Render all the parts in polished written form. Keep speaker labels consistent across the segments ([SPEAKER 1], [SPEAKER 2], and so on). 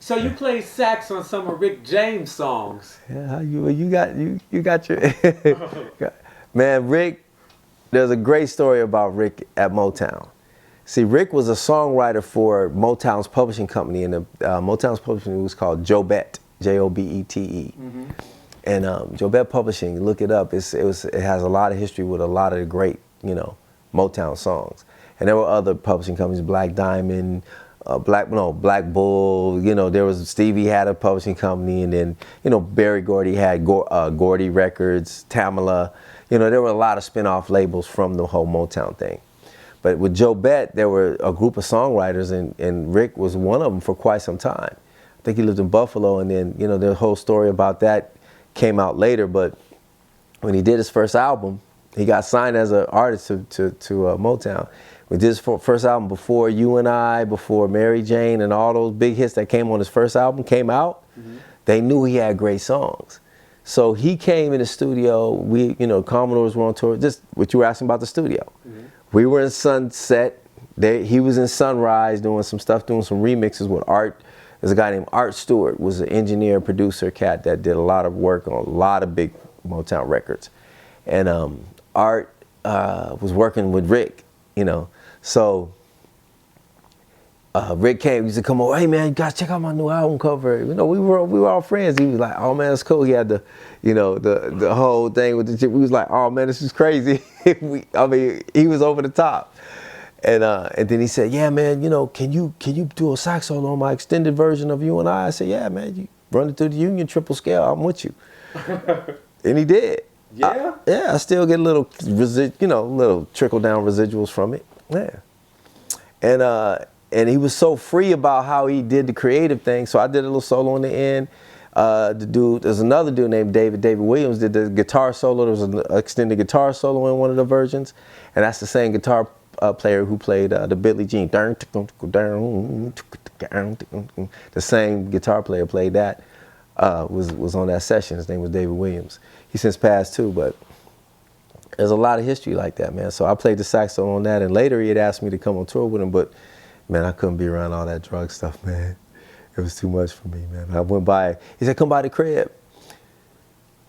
[SPEAKER 1] So you played sax on some of Rick James' songs.
[SPEAKER 2] Yeah, you got your man, Rick. There's a great story about Rick at Motown. See, Rick was a songwriter for Motown's publishing company, and Motown's publishing was called Jobette, Jobete. And Jobette Publishing, look it up. It has a lot of history with a lot of the great, Motown songs. And there were other publishing companies, Black Diamond, Black Bull. There was Stevie had a publishing company, and then Berry Gordy had Gordy Records, Tamala. There were a lot of spin-off labels from the whole Motown thing. But with Jobette, there were a group of songwriters, and Rick was one of them for quite some time. I think he lived in Buffalo, and then the whole story about that came out later. But when he did his first album, he got signed as an artist to Motown. We did his first album before You and I, before Mary Jane, and all those big hits that came on his first album came out. They knew he had great songs. So he came in the studio. We, Commodores were on tour. Just what you were asking about the studio. We were in Sunset. He was in Sunrise doing some stuff, doing some remixes with Art. There's a guy named Art Stewart, was an engineer, producer, cat that did a lot of work on a lot of big Motown records. And Art was working with Rick, So Rick came, he used to come over, hey man, you guys check out my new album cover. We were all friends. He was like, oh man, it's cool. He had the whole thing with the chip. We was like, oh man, this is crazy. He was over the top. And then he said, yeah man, can you do a sax solo on my extended version of You and I said, yeah man, you run it through the Union triple scale, I'm with you. And he did.
[SPEAKER 1] Yeah?
[SPEAKER 2] I still get a little little trickle down residuals from it. Yeah. And he was so free about how he did the creative thing. So I did a little solo in the end. There's another dude named David Williams did the guitar solo. There was an extended guitar solo in one of the versions. And that's the same guitar player who played the Billie Jean. The same guitar player played that, was on that session. His name was David Williams. He since passed too, but there's a lot of history like that, man. So I played the sax solo on that, and later he had asked me to come on tour with him, but man, I couldn't be around all that drug stuff, man. It was too much for me, man. I went by, he said, come by the crib.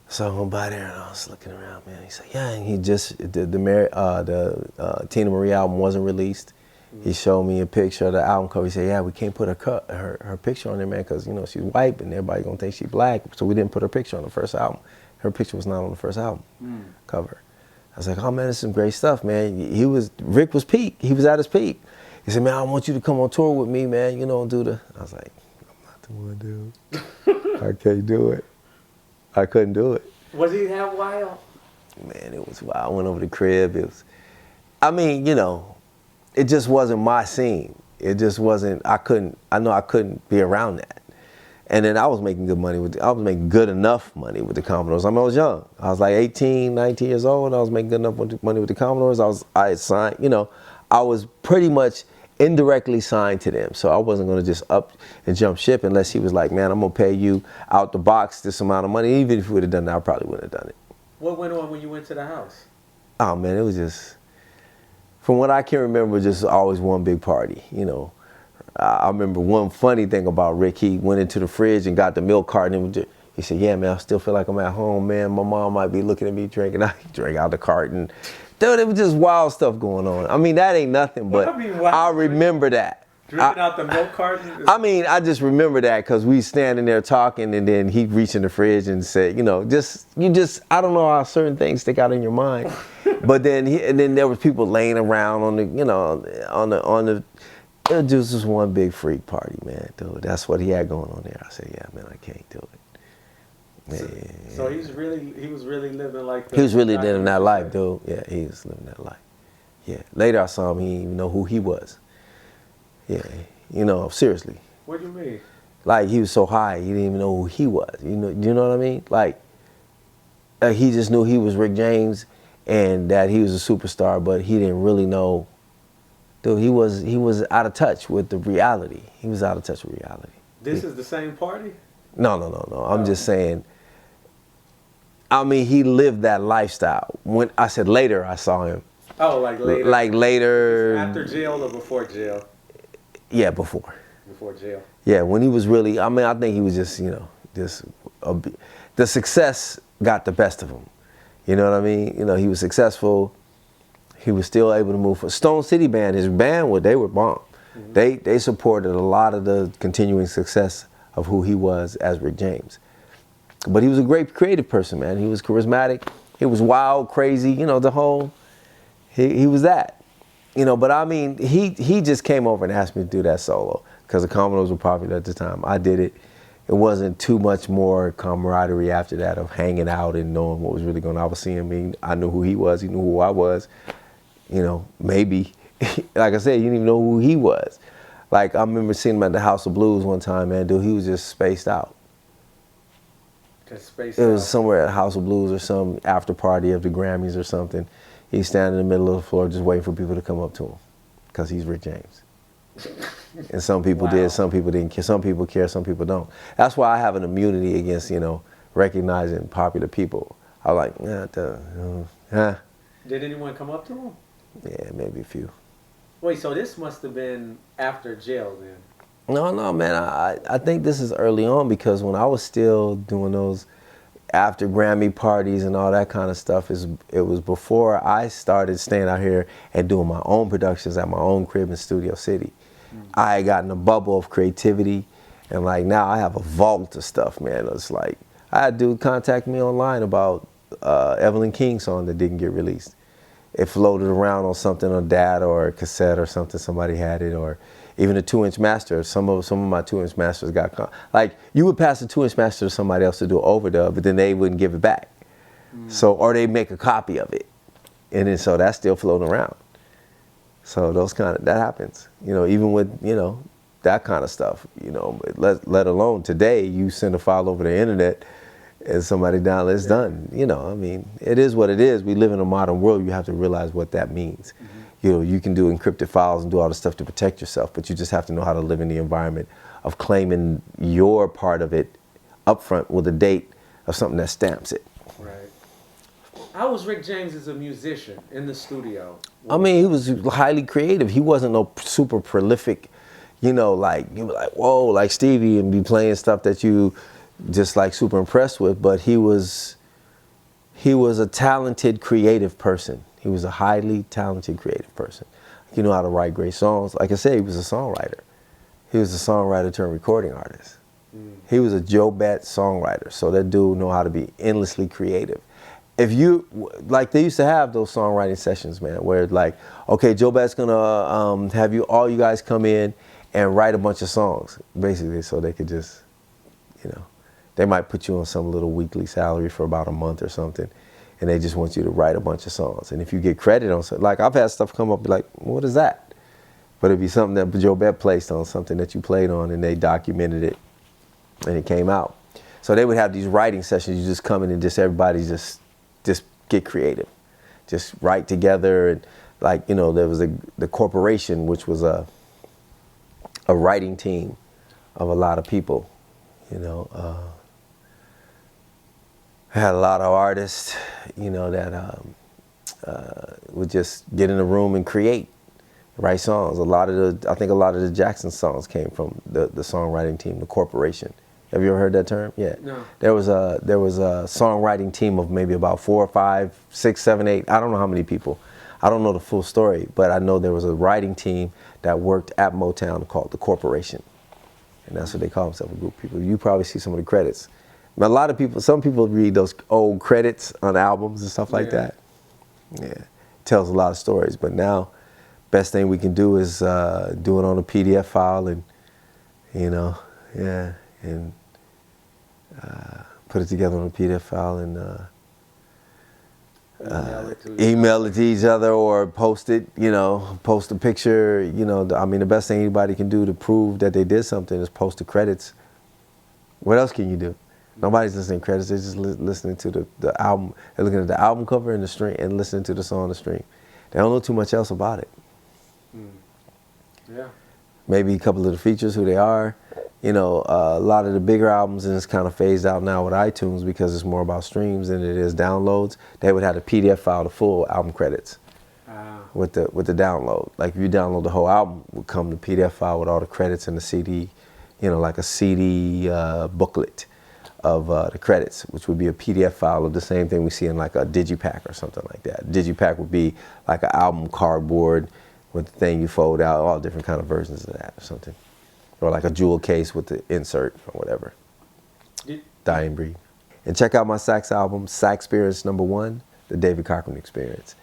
[SPEAKER 2] So I went by there and I was looking around, man. He said, yeah, and he just, the Tina Marie album wasn't released. He showed me a picture of the album cover. He said, yeah, we can't put her picture on there, man, because, she's white and everybody gonna think she's black. So we didn't put her picture on the first album. Her picture was not on the first album cover. I was like, oh man, this is some great stuff, man. Rick was peak. He was at his peak. He said, man, I want you to come on tour with me, man, do the, I was like, I'm not the one, dude. I can't do it. I couldn't do it.
[SPEAKER 1] Was he that wild?
[SPEAKER 2] Man, it was wild. I went over the crib. It was, it just wasn't my scene. It just wasn't, I know I couldn't be around that. And then I was making good money I was making good enough money with the Commodores. I was young. I was like 18, 19 years old. I was making good enough money with the Commodores. I had signed, I was pretty much indirectly signed to them. So I wasn't going to just up and jump ship unless he was like, man, I'm going to pay you out the box this amount of money. Even if he would have done that, I probably wouldn't have done it.
[SPEAKER 1] What went on when you went to the house?
[SPEAKER 2] Oh, man, it was just, from what I can remember, just always one big party, I remember one funny thing about Rick. He went into the fridge and got the milk carton. And he said, yeah, man, I still feel like I'm at home, man. My mom might be looking at me drinking. I drank out the carton. Dude, it was just wild stuff going on. That ain't nothing, but I remember that.
[SPEAKER 1] Drinking out the milk carton?
[SPEAKER 2] I just remember that because we standing there talking, and then he reached in the fridge and said, I don't know how certain things stick out in your mind. But then there was people laying around on the, it was just one big freak party, man, dude. That's what he had going on there. I said, yeah, man, I can't do it. Man.
[SPEAKER 1] So he was really living like that.
[SPEAKER 2] He was really living that life, dude. Yeah, he was living that life. Yeah. Later I saw him, he didn't even know who he was. Yeah, seriously.
[SPEAKER 1] What do you mean?
[SPEAKER 2] Like, he was so high, he didn't even know who he was. You know what I mean? Like, he just knew he was Rick James and that he was a superstar, but he didn't really know. Dude, he was out of touch with the reality. He was out of touch with reality.
[SPEAKER 1] This is the same party?
[SPEAKER 2] No. I'm just saying, he lived that lifestyle. When I said later, I saw him.
[SPEAKER 1] Oh, like later?
[SPEAKER 2] Like later.
[SPEAKER 1] After jail or before jail?
[SPEAKER 2] Yeah, before.
[SPEAKER 1] before jail.
[SPEAKER 2] Yeah, when he was really, I mean, I think he was just, you know, the success got the best of him. You know what I mean? You know, he was successful. He was still able to move. For Stone City Band, his band, they were bomb. Mm-hmm. They supported a lot of the continuing success of who he was as Rick James. But he was a great creative person, man. He was charismatic. He was wild, crazy. You know, the whole, he was that. You know, but I mean, he just came over and asked me to do that solo because the Commodores were popular at the time. I did it. It wasn't too much more camaraderie after that of hanging out and knowing what was really going on. I was seeing me. I knew who he was. He knew who I was. You know, maybe, like I said, you didn't even know who he was. Like, I remember seeing him at the House of Blues one time, man. Dude, he was just spaced out. It was somewhere at House of Blues or some after party of the Grammys or something. He's standing in the middle of the floor just waiting for people to come up to him because he's Rick James. And some people did, some people didn't care. Some people care, some people don't. That's why I have an immunity against, you know, recognizing popular people. I like,
[SPEAKER 1] Did anyone come up to him?
[SPEAKER 2] Yeah, maybe a few.
[SPEAKER 1] Wait, so this must have been after jail then?
[SPEAKER 2] No, man. I think this is early on because when I was still doing those after Grammy parties and all that kind of stuff, it was before I started staying out here and doing my own productions at my own crib in Studio City. I had gotten a bubble of creativity, and like now I have a vault of stuff, man. It's like I had a dude contact me online about Evelyn King's song that didn't get released. It floated around on something on data or a cassette or something. Somebody had it, or even a 2-inch master. Some of my 2-inch masters got like you would pass a 2-inch master to somebody else to do an overdub, but then they wouldn't give it back. So or they make a copy of it, and then so that's still floating around. So that happens. You know, even with that kind of stuff. You know, let alone today you send a file over the internet. And somebody downloads, it's done. You know, I mean, it is what it is. We live in a modern world. You have to realize what that means. You know, you can do encrypted files and do all the stuff to protect yourself, but you just have to know how to live in the environment of claiming your part of it up front with a date of something that stamps it.
[SPEAKER 1] Right. How was Rick James as a musician in the studio?
[SPEAKER 2] I mean, he was highly creative. He wasn't no super prolific, you know, like, you were like, whoa, like Stevie and be playing stuff that you just like super impressed with, but he was a talented, creative person. He was a highly talented, creative person. He knew how to write great songs. Like I said, he was a songwriter. He was a songwriter turned recording artist. He was a Joe Bet songwriter. So that dude knew how to be endlessly creative. If you, like they used to have those songwriting sessions, man, where like, okay, Joe Bet's gonna have all you guys come in and write a bunch of songs, basically, so they could just, you know, they might put you on some little weekly salary for about a month or something, and they just want you to write a bunch of songs. And if you get credit on something, like I've had stuff come up like, what is that? But it'd be something that Joe Bet placed on, something that you played on, and they documented it, and it came out. So they would have these writing sessions. You just come in and just everybody just get creative, just write together. And like, you know, there was the Corporation, which was a writing team of a lot of people, you know. Had a lot of artists, you know, that would just get in a room and write songs. I think a lot of the Jackson songs came from the songwriting team, the Corporation. Have you ever heard that term? Yeah.
[SPEAKER 1] No.
[SPEAKER 2] There was a songwriting team of maybe about 4 or 5, 6, 7, 8. I don't know how many people. I don't know the full story, but I know there was a writing team that worked at Motown called the Corporation, and that's what they call themselves, a group of people. You probably see some of the credits. Some people read those old credits on albums and stuff like that. Yeah, it tells a lot of stories. But now, best thing we can do is do it on a PDF file and, you know, and put it together on a PDF file and email it to each other or post it, you know, post a picture. You know, I mean, the best thing anybody can do to prove that they did something is post the credits. What else can you do? Nobody's listening to credits. They're just listening to the album. They're looking at the album cover and the stream and listening to the song on the stream. They don't know too much else about it.
[SPEAKER 1] Yeah.
[SPEAKER 2] Maybe a couple of the features, who they are. You know, a lot of the bigger albums, and it's kind of phased out now with iTunes because it's more about streams than it is downloads. They would have the PDF file, the full album credits. with the download. Like if you download the whole album, it would come the PDF file with all the credits and the CD, you know, like a CD booklet of the credits, which would be a PDF file of the same thing we see in like a digipack or something like that. Digipack would be like an album cardboard with the thing you fold out, all different kind of versions of that or something. Or like a jewel case with the insert or whatever. Dying Breed. And check out my sax album, Sax Experience #1, The David Cochrane Experience.